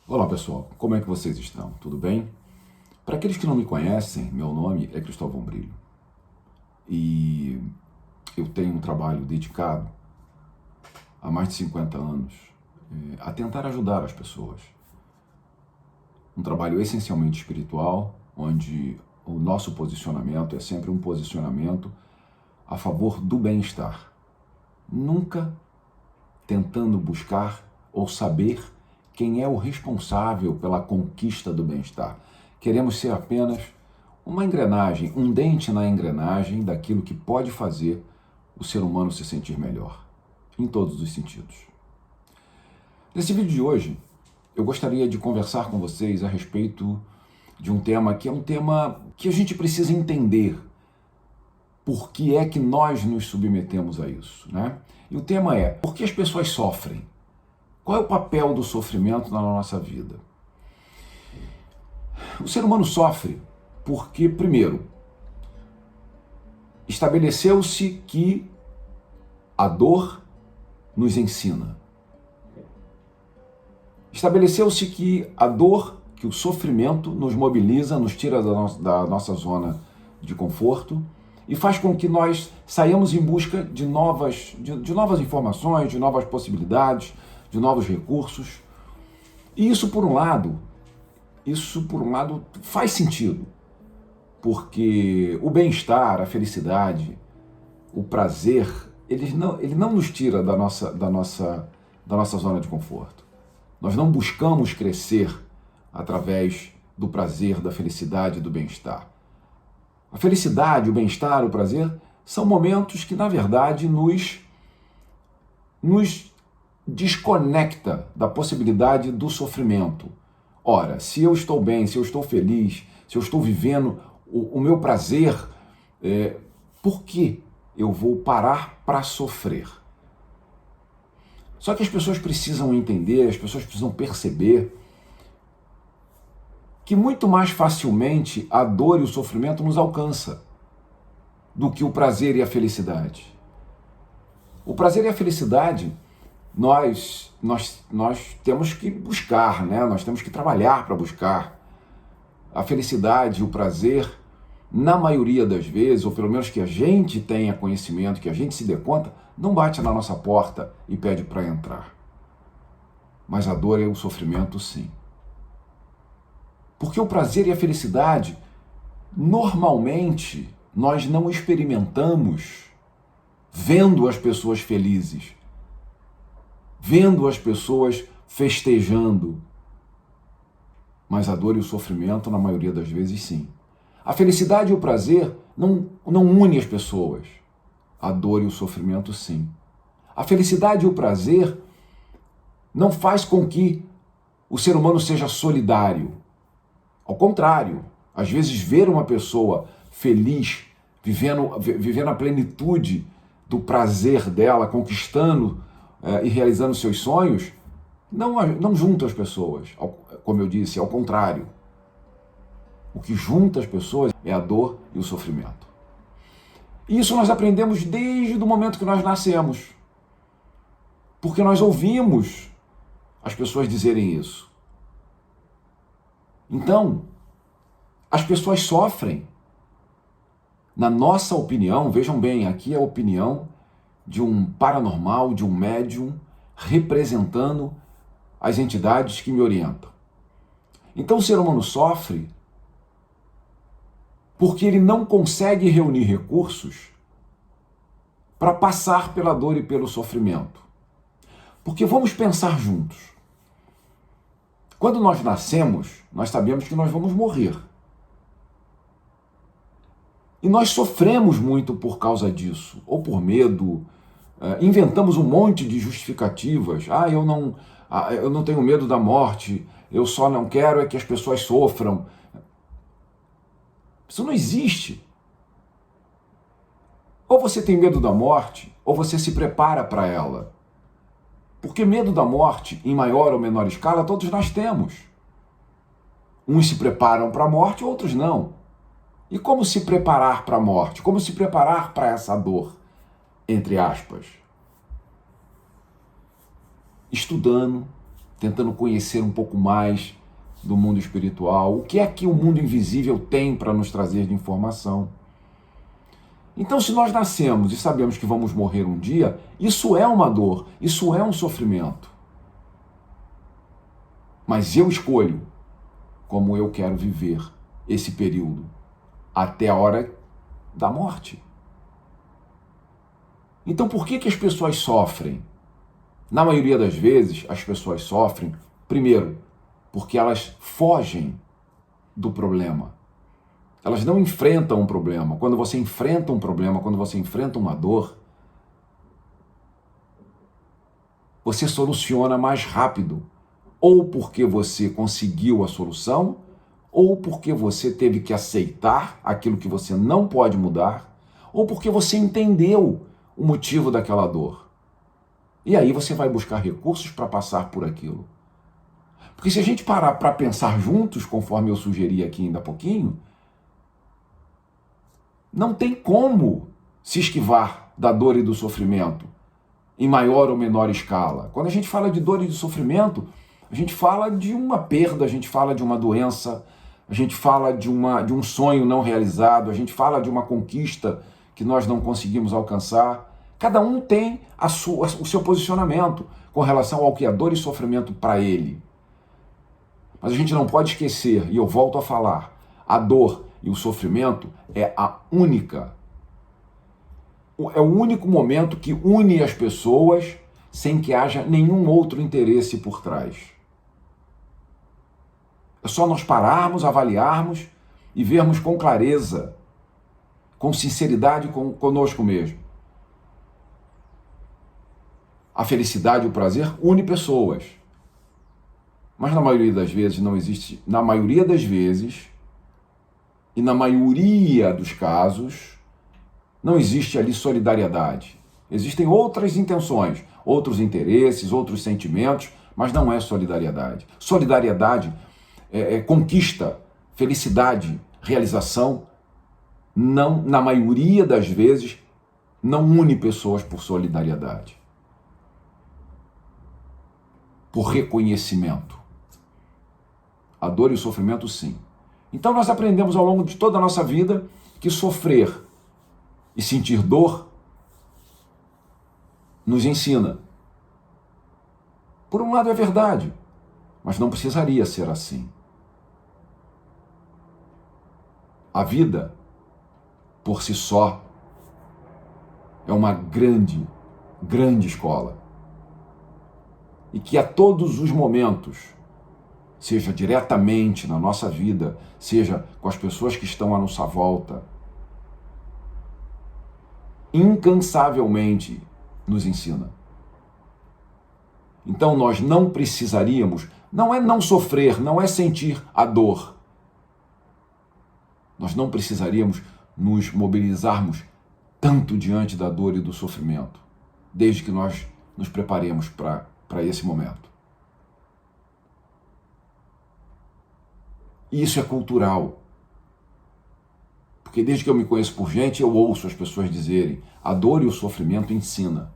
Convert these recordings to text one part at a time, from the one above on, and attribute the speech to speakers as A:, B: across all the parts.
A: Olá pessoal, como é que vocês estão? Tudo bem? Para aqueles que não me conhecem, meu nome é Cristóvão Brilho e eu tenho um trabalho dedicado há mais de 50 anos a tentar ajudar as pessoas. Um trabalho essencialmente espiritual, onde o nosso posicionamento é sempre um posicionamento a favor do bem-estar, nunca tentando buscar ou saber quem é o responsável pela conquista do bem-estar. Queremos ser apenas uma engrenagem, um dente na engrenagem daquilo que pode fazer o ser humano se sentir melhor, em todos os sentidos. Nesse vídeo de hoje, eu gostaria de conversar com vocês a respeito de um tema que é um tema que a gente precisa entender por que é que nós nos submetemos a isso, né? E o tema é: por que as pessoas sofrem? Qual é o papel do sofrimento na nossa vida? O ser humano sofre porque, primeiro, estabeleceu-se que a dor nos ensina. Estabeleceu-se que a dor, que o sofrimento nos mobiliza, nos tira da nossa zona de conforto e faz com que nós saiamos em busca de novas informações, de novas possibilidades, de novos recursos. E isso por um lado faz sentido, porque o bem-estar, a felicidade, o prazer, ele não nos tira da nossa zona de conforto. Nós não buscamos crescer através do prazer, da felicidade, do bem-estar. A felicidade, o bem-estar, o prazer são momentos que, na verdade, nos desconecta da possibilidade do sofrimento. Ora, se eu estou bem, se eu estou feliz, se eu estou vivendo o meu prazer, por que eu vou parar para sofrer? Só que as pessoas precisam entender, as pessoas precisam perceber que muito mais facilmente a dor e o sofrimento nos alcança do que o prazer e a felicidade. O prazer e a felicidade nós temos que buscar, né? Nós temos que trabalhar para buscar. A felicidade e o prazer, na maioria das vezes, ou pelo menos que a gente tenha conhecimento, que a gente se dê conta, não bate na nossa porta e pede para entrar. Mas a dor e o sofrimento, sim. Porque o prazer e a felicidade, normalmente, nós não experimentamos vendo as pessoas felizes, vendo as pessoas festejando. Mas a dor e o sofrimento, na maioria das vezes, sim. A felicidade e o prazer não unem as pessoas. A dor e o sofrimento, sim. A felicidade e o prazer não faz com que o ser humano seja solidário. Ao contrário, às vezes ver uma pessoa feliz, vivendo a plenitude do prazer dela, conquistando e realizando seus sonhos, não junta as pessoas, como eu disse, ao contrário. O que junta as pessoas é a dor e o sofrimento. E isso nós aprendemos desde o momento que nós nascemos. Porque nós ouvimos as pessoas dizerem isso. Então, as pessoas sofrem. Na nossa opinião, vejam bem, aqui é a opinião de um paranormal, de um médium, representando as entidades que me orientam. Então o ser humano sofre porque ele não consegue reunir recursos para passar pela dor e pelo sofrimento. Porque vamos pensar juntos. Quando nós nascemos, nós sabemos que nós vamos morrer. E nós sofremos muito por causa disso, ou por medo, inventamos um monte de justificativas. Eu não tenho medo da morte, eu só não quero é que as pessoas sofram. Isso não existe. Ou você tem medo da morte, ou você se prepara para ela. Porque medo da morte, em maior ou menor escala, todos nós temos. Uns se preparam para a morte, outros não. E como se preparar para a morte? Como se preparar para essa dor? Entre aspas. Estudando, tentando conhecer um pouco mais do mundo espiritual. O que é que o mundo invisível tem para nos trazer de informação? Então, se nós nascemos e sabemos que vamos morrer um dia, isso é uma dor, isso é um sofrimento. Mas eu escolho como eu quero viver esse período até a hora da morte. Então, por que as pessoas sofrem? Na maioria das vezes, as pessoas sofrem, primeiro, porque elas fogem do problema. Elas não enfrentam um problema. Quando você enfrenta um problema, quando você enfrenta uma dor, você soluciona mais rápido. Ou porque você conseguiu a solução, ou porque você teve que aceitar aquilo que você não pode mudar, ou porque você entendeu o motivo daquela dor. E aí você vai buscar recursos para passar por aquilo. Porque se a gente parar para pensar juntos, conforme eu sugeri aqui ainda há pouquinho, não tem como se esquivar da dor e do sofrimento, em maior ou menor escala. Quando a gente fala de dor e de sofrimento, a gente fala de uma perda, a gente fala de uma doença, a gente fala de um sonho não realizado, a gente fala de uma conquista que nós não conseguimos alcançar. Cada um tem o seu posicionamento com relação ao que é dor e sofrimento para ele. Mas a gente não pode esquecer, e eu volto a falar, a dor e o sofrimento é o único momento que une as pessoas sem que haja nenhum outro interesse por trás. É só nós pararmos, avaliarmos e vermos com clareza, com sinceridade conosco mesmo. A felicidade e o prazer une pessoas. Mas na maioria das vezes não existe, na maioria das vezes e na maioria dos casos, não existe ali solidariedade. Existem outras intenções, outros interesses, outros sentimentos, mas não é solidariedade. Solidariedade é conquista, felicidade, realização, não, na maioria das vezes, não une pessoas por solidariedade. Por reconhecimento. A dor e o sofrimento, sim. Então nós aprendemos ao longo de toda a nossa vida que sofrer e sentir dor nos ensina. Por um lado é verdade, mas não precisaria ser assim. A vida, por si só, é uma grande, grande escola. E que a todos os momentos, seja diretamente na nossa vida, seja com as pessoas que estão à nossa volta, incansavelmente nos ensina. Então nós não precisaríamos, não é não sofrer, não é sentir a dor. Nós não precisaríamos nos mobilizarmos tanto diante da dor e do sofrimento, desde que nós nos preparemos para esse momento. E isso é cultural. Porque desde que eu me conheço por gente, eu ouço as pessoas dizerem: a dor e o sofrimento ensina.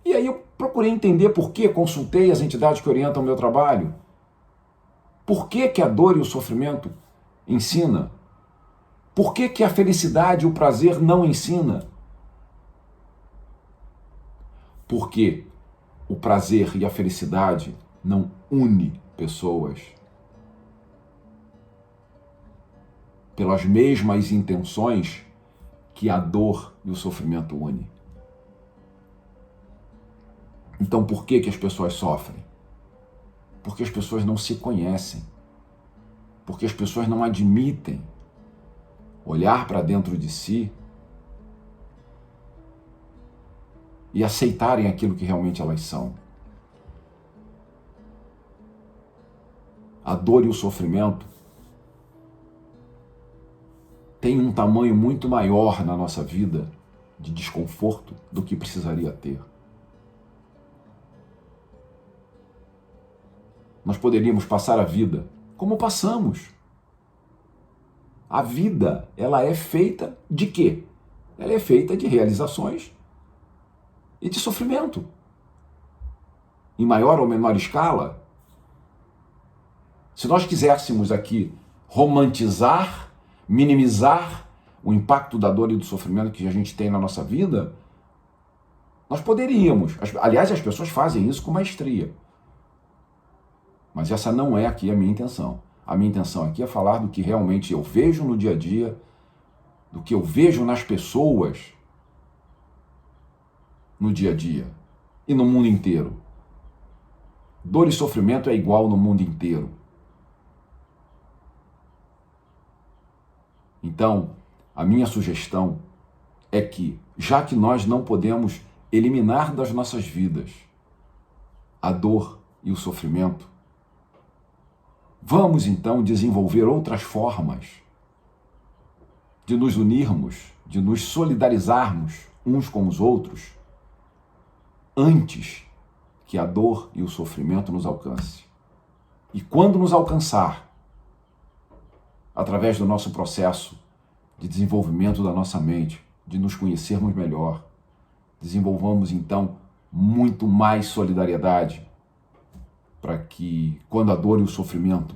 A: E aí eu procurei entender por que, consultei as entidades que orientam o meu trabalho. Por que a dor e o sofrimento ensina? Por que a felicidade e o prazer não ensina? Porque o prazer e a felicidade não une pessoas pelas mesmas intenções que a dor e o sofrimento unem. Então por que as pessoas sofrem? Porque as pessoas não se conhecem. Porque as pessoas não admitem olhar para dentro de si e aceitarem aquilo que realmente elas são. A dor e o sofrimento têm um tamanho muito maior na nossa vida de desconforto do que precisaria ter. Nós poderíamos passar a vida como passamos. A vida, ela é feita de quê? Ela é feita de realizações e de sofrimento. em maior ou menor escala, se nós quiséssemos aqui romantizar, minimizar o impacto da dor e do sofrimento que a gente tem na nossa vida, nós poderíamos. Aliás, as pessoas fazem isso com maestria. Mas essa não é aqui a minha intenção. A minha intenção aqui é falar do que realmente eu vejo no dia a dia, do que eu vejo nas pessoas no dia a dia e no mundo inteiro. Dor e sofrimento é igual no mundo inteiro. Então, a minha sugestão é que, já que nós não podemos eliminar das nossas vidas a dor e o sofrimento, vamos então desenvolver outras formas de nos unirmos, de nos solidarizarmos uns com os outros, antes que a dor e o sofrimento nos alcance. E quando nos alcançar, através do nosso processo de desenvolvimento da nossa mente, de nos conhecermos melhor, desenvolvamos então muito mais solidariedade, para que, quando a dor e o sofrimento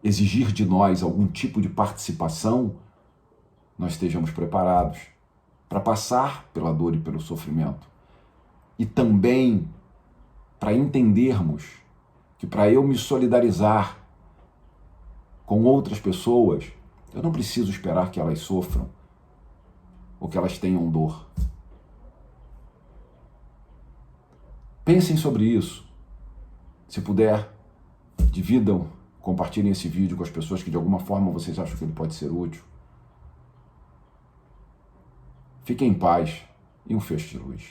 A: exigir de nós algum tipo de participação, nós estejamos preparados para passar pela dor e pelo sofrimento. E também para entendermos que, para eu me solidarizar com outras pessoas, eu não preciso esperar que elas sofram ou que elas tenham dor. Pensem sobre isso. Se puder, dividam, compartilhem esse vídeo com as pessoas que de alguma forma vocês acham que ele pode ser útil. Fiquem em paz e um feixe de luz.